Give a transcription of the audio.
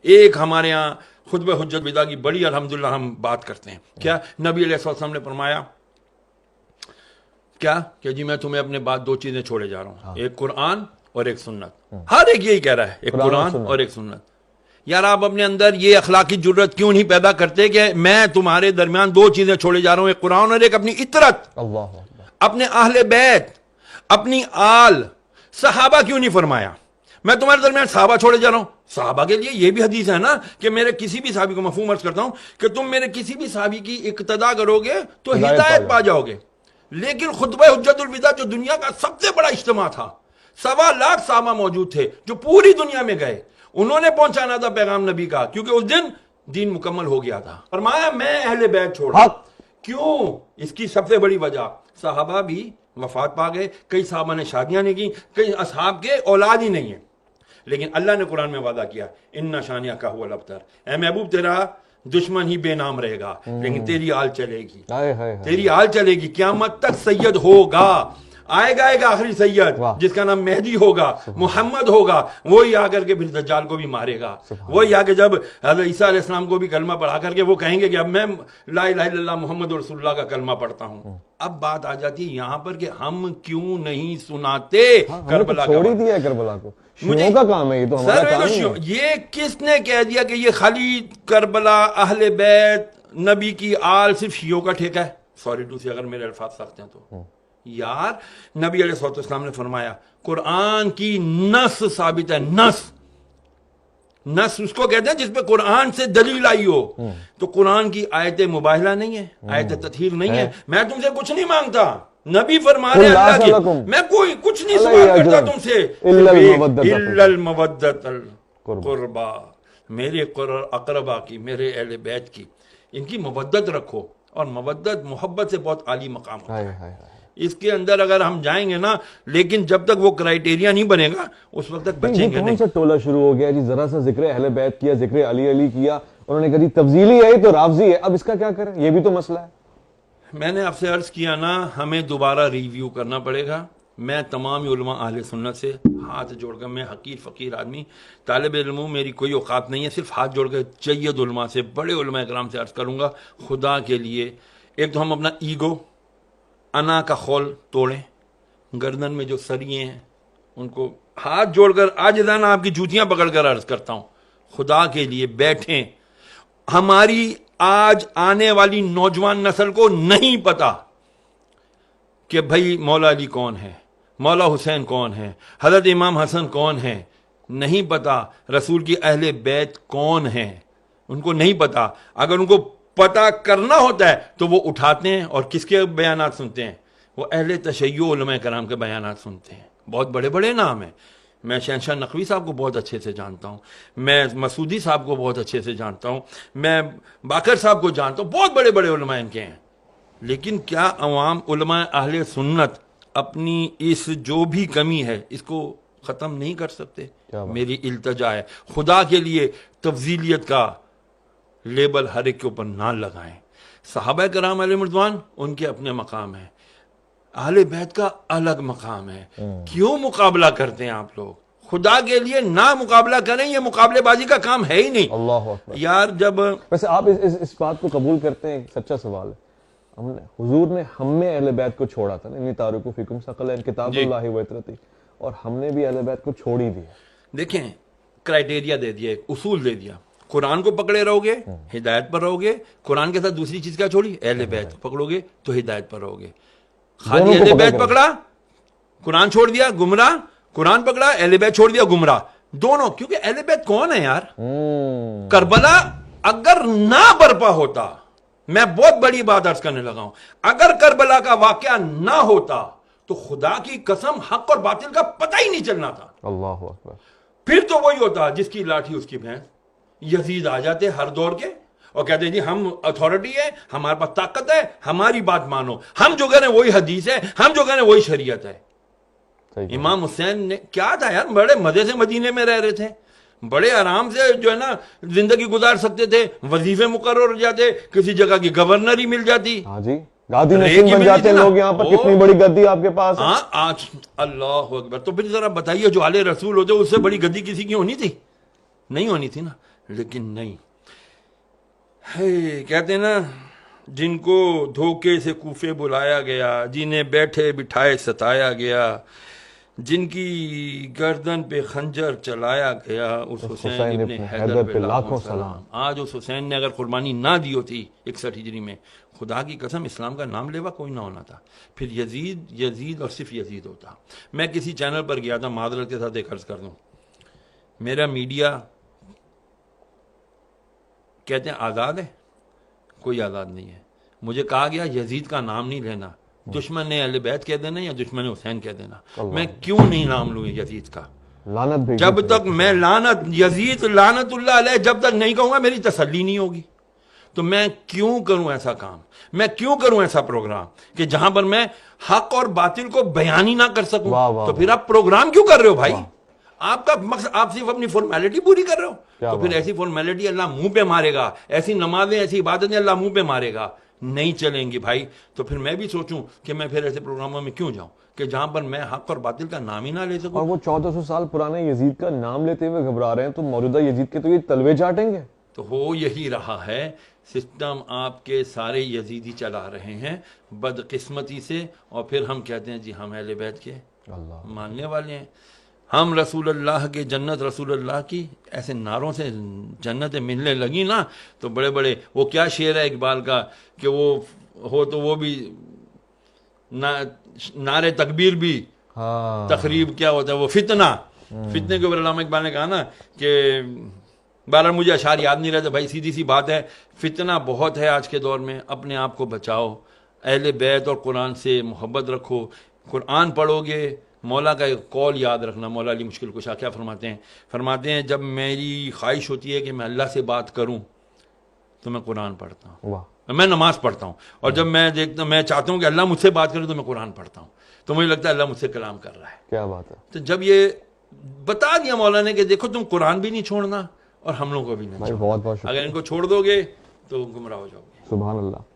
ایک ہمارے یہاں خطبہ حجت الوداع کی بڑی الحمدللہ ہم بات کرتے ہیں. کیا نبی علیہ السلام نے فرمایا کیا کہ جی میں تمہیں اپنے بعد دو چیزیں چھوڑے جا رہا ہوں, ایک قرآن اور ایک سنت. ہر ایک یہی کہہ رہا ہے, ایک قرآن اور ایک سنت. یار آپ اپنے اندر یہ اخلاقی جرت کیوں نہیں پیدا کرتے کہ میں تمہارے درمیان دو چیزیں چھوڑے جا رہا ہوں, ایک قرآن اور ایک اپنی اطرت, اپنے اہل بیت, اپنی آل. صحابہ کیوں نہیں فرمایا میں تمہارے درمیان صحابہ چھوڑے جا رہا ہوں؟ صحابہ کے لیے یہ بھی حدیث ہے نا کہ میرے کسی بھی صحابی کو, مفہوم عرض کرتا ہوں کہ تم میرے کسی بھی صحابی کی اقتداء کرو گے تو ہدایت پا جاؤ گے. لیکن خطبہ حجت الوداع جو دنیا کا سب سے بڑا اجتماع تھا, 1.25 لاکھ صحابہ موجود تھے جو پوری دنیا میں گئے, انہوں نے پہنچانا تھا پیغام نبی کا, کیونکہ اس دن دین مکمل ہو گیا تھا. فرمایا میں اہل بیت چھوڑا. کیوں؟ اس کی سب سے بڑی وجہ, صحابہ بھی وفات پا گئے, کئی صحابہ نے شادیاں نہیں کی, کئی اصحاب کے اولاد ہی نہیں ہیں. لیکن اللہ نے قرآن میں وعدہ کیا ان شانیہ کا هو الابتر, اے محبوب تیرا دشمن ہی بے نام رہے گا لیکن تیری آل چلے گی, تیری آل چلے گی, قیامت تک سید ہوگا. آئے گا آخری سید جس کا نام مہدی ہوگا, محمد ہوگا, وہی آ کر کے پھر دجال کو بھی مارے گا. وہی آ کے جب حضرت عیسیٰ علیہ السلام کو بھی کلمہ پڑھا کر کے وہ کہیں گے کہ اب میں لا الہ الا اللہ محمد رسول اللہ کا کلمہ پڑھتا ہوں. اب بات آ جاتی ہے یہاں پر کہ ہم کیوں نہیں سناتے کربلا کا. چھوڑ دیا کربلا کو, شیعوں کا کام ہے یہ, تو ہمارا کام نہیں ہے. یہ کس نے کہہ دیا کہ یہ خالی کربلا, اہل بیت, نبی کی آل صرف شیعوں کا ٹھیکہ ہے؟ سوری ٹو سے اگر میرے الفاظ سخت ہیں تو یار, نبی علیہ السلام نے فرمایا قرآن کی نص ثابت ہے. نص اس کو کہتے ہیں جس پہ قرآن سے دلیل آئی ہو. تو قرآن کی آیت مباہلہ نہیں ہے, آیت تطہیر نہیں ہے. میں تم سے کچھ نہیں مانگتا, نبی فرما رہے اللہ کی, میں کوئی کچھ نہیں سوال کرتا تم سے, الا المودۃ القربا, میرے اقربا کی, میرے اہل بیت کی, ان کی مودت رکھو. اور مودت محبت سے بہت عالی مقام ہوتا ہے. اس کے اندر اگر ہم جائیں گے نا, لیکن جب تک وہ کرائیٹیریا نہیں بنے گا اس وقت تک بچیں گے نہیں. کون سا ٹولہ شروع ہو گیا جی, ذرا سا ذکر اہل بیت کیا, ذکر علی کیا, انہوں نے کہا تفضیلی ہے تو رافضی ہے, اب اس کا کیا کریں, یہ بھی تو مسئلہ ہے. میں نے آپ سے عرض کیا نا, ہمیں دوبارہ ریویو کرنا پڑے گا. میں تمام علماء اہل سنت سے ہاتھ جوڑ کر, میں حقیر فقیر آدمی, طالب علم ہوں, میری کوئی اوقات نہیں ہے, صرف ہاتھ جوڑ کر جید علماء سے, بڑے علماء کرام سے عرض کروں گا, خدا کے لیے ایک تو ہم اپنا ایگو, انا کا خول توڑیں, گردن میں جو سریے ہیں ان کو ہاتھ جوڑ کر عاجزانہ آپ کی جوتیاں پکڑ کر عرض کرتا ہوں, خدا کے لیے بیٹھیں. ہماری آج آنے والی نوجوان نسل کو نہیں پتا کہ بھائی مولا علی کون ہے, مولا حسین کون ہے, حضرت امام حسن کون ہے, نہیں پتا. رسول کی اہل بیت کون ہیں, ان کو نہیں پتا. اگر ان کو پتا کرنا ہوتا ہے تو وہ اٹھاتے ہیں اور کس کے بیانات سنتے ہیں, وہ اہل تشیع علماء کرام کے بیانات سنتے ہیں. بہت بڑے بڑے نام ہیں, میں شہنشاہ نقوی صاحب کو بہت اچھے سے جانتا ہوں, میں مسعودی صاحب کو بہت اچھے سے جانتا ہوں, میں باقر صاحب کو جانتا ہوں, بہت بڑے بڑے علماء ان کے ہیں. لیکن کیا عوام علماء اہل سنت اپنی اس جو بھی کمی ہے اس کو ختم نہیں کر سکتے؟ میری التجا ہے, خدا کے لیے تفضیلیت کا لیبل ہر ایک کے اوپر نہ لگائیں. صحابہ کرام علیہ رضوان ان کے اپنے مقام ہیں, اہل بیت کا الگ مقام ہے. کیوں مقابلہ کرتے ہیں آپ لوگ؟ خدا کے لیے نہ مقابلہ کریں, یہ مقابلے بازی کا کام ہے ہی نہیں. اللہ اکبر. یار جب ویسے آپ اس بات کو قبول کرتے ہیں, سچا سوال ہے, حضور نے ہم میں اہل بیت کو چھوڑا تھا, انی تارکو فیکم ثقلین کتاب اللہ و اطرتی, اور ہم نے بھی اہل بیت کو چھوڑ ہی دیا. دیکھیں کرائیٹیریا دے دیا, ایک اصول دے دیا, قرآن کو پکڑے رہو گے ہدایت پر رہو گے, قرآن کے ساتھ دوسری چیز کیا چھوڑی, اہل بیت کو پکڑو گے تو ہدایت پر رہو گے. خالی اہل بیت پکڑا, قرآن چھوڑ دیا گمراہ, قرآن پکڑا اہل بیت چھوڑ دیا گمراہ, دونوں. کیونکہ اہل بیت کون ہے یار؟ کربلا اگر نہ برپا ہوتا, میں بہت بڑی بات عرض کرنے لگا ہوں, اگر کربلا کا واقعہ نہ ہوتا تو خدا کی قسم حق اور باطل کا پتہ ہی نہیں چلنا تھا. اللہ اکبر. پھر تو وہی ہوتا جس کی لاٹھی اس کی بھینس. یزید آ جاتے ہر دور کے اور کہتے ہیں جی ہم اتھارٹی ہے, ہمارے پاس طاقت ہے, ہماری بات مانو, ہم جو کہہ رہے ہیں وہی حدیث ہے, ہم جو کہہ رہے ہیں وہی شریعت ہے. امام حسین نے کیا تھا یار, بڑے مزے سے مدینے میں رہ رہے تھے, بڑے آرام سے جو ہے نا زندگی گزار سکتے تھے, وظیفے مقرر ہو جاتے, کسی جگہ کی گورنر ہی مل جاتی. ہاں جی, گادی نشین بن جاتے ہیں لوگ یہاں پر. کتنی بڑی گدی آپ کے پاس ہے. ہاں آج اللہ اکبر. تو پھر ذرا بتائیے جو آل رسول ہوتے اس سے بڑی گدی کسی کی ہونی تھی؟ نہیں ہونی تھی نا، لیکن نہیں ہے۔ کہتے ہیں نا جن کو دھوکے سے کوفے بلایا گیا، جنہیں بیٹھے بٹھائے ستایا گیا، جن کی گردن پہ خنجر چلایا گیا، اس حسین ابن حیدر پہ لاکھوں سلام۔ آج اس حسین نے اگر قربانی نہ دی ہوتی 61 ہجری میں، خدا کی قسم اسلام کا نام لیوا کوئی نہ ہونا تھا، پھر یزید اور صرف یزید ہوتا۔ میں کسی چینل پر گیا تھا، معذرت کے ساتھ ایک عرض کر دوں، میرا میڈیا کہتے ہیں آزاد ہے، کوئی آزاد نہیں ہے۔ مجھے کہا گیا یزید کا نام نہیں لینا، دشمن نے اہل بیت کہہ دینا یا دشمن حسین کہہ دینا۔ میں کیوں نہیں نام لوں یزید کا؟ لعنت بھی جب تک میں یزید لعنت اللہ علیہ جب تک نہیں کہوں گا میری تسلی نہیں ہوگی۔ تو میں کیوں کروں ایسا کام، میں کیوں کروں ایسا پروگرام کہ جہاں پر میں حق اور باطل کو بیان ہی نہ کر سکوں؟ تو پھر آپ پروگرام کیوں کر رہے ہو بھائی؟ آپ کا مقصد، آپ صرف اپنی فارمیلٹی پوری کر رہے ہو، تو پھر ایسی فارمیلٹی اللہ منہ پہ مارے گا، ایسی نمازیں ایسی عبادتیں اللہ منہ پہ مارے گا، نہیں چلیں گی بھائی۔ تو پھر میں بھی سوچوں کہ میں پھر ایسے پروگراموں میں کیوں جاؤں کہ جہاں پر میں حق اور باطل کا نام ہی نہ لے سکوں۔ اور وہ 1400 سال پرانے یزید کا نام لیتے ہوئے گھبرا رہے ہیں، تو موجودہ یزید کے تو یہ تلوے چاٹیں گے۔ تو ہو یہی رہا ہے، سسٹم آپ کے سارے یزیدی چلا رہے ہیں بدقسمتی سے، اور پھر ہم کہتے ہیں جی ہم اہل بیت کے ماننے والے ہیں، ہم رسول اللہ کے جنت رسول اللہ کی، ایسے نعروں سے جنتیں ملنے لگی نا تو بڑے بڑے، وہ کیا شعر ہے اقبال کا کہ وہ ہو تو وہ بھی نعرے تکبیر بھی، تقریب کیا ہوتا ہے وہ فتنہ، فتنے کے اوپر علامہ اقبال نے کہا نا کہ بہرحال مجھے اشعار یاد نہیں رہتے بھائی، سیدھی سی بات ہے، فتنہ بہت ہے آج کے دور میں، اپنے آپ کو بچاؤ، اہل بیت اور قرآن سے محبت رکھو، قرآن پڑھو گے۔ مولا کا ایک قول یاد رکھنا، مولا علی مشکل کشا کیا فرماتے ہیں جب میری خواہش ہوتی ہے کہ میں اللہ سے بات کروں تو میں قرآن پڑھتا ہوں، میں نماز پڑھتا ہوں، اور جب میں چاہتا ہوں کہ اللہ مجھ سے بات کرے تو میں قرآن پڑھتا ہوں، تو مجھے لگتا ہے اللہ مجھ سے کلام کر رہا ہے۔ کیا بات ہے۔ تو جب یہ بتا دیا مولا نے کہ دیکھو تم قرآن بھی نہیں چھوڑنا اور ہم لوگوں کو بھی نہیں چھوڑنا، بہت بہت اگر ان کو چھوڑ دو گے تو گمراہ ہو جاؤ گے۔ سبحان اللہ۔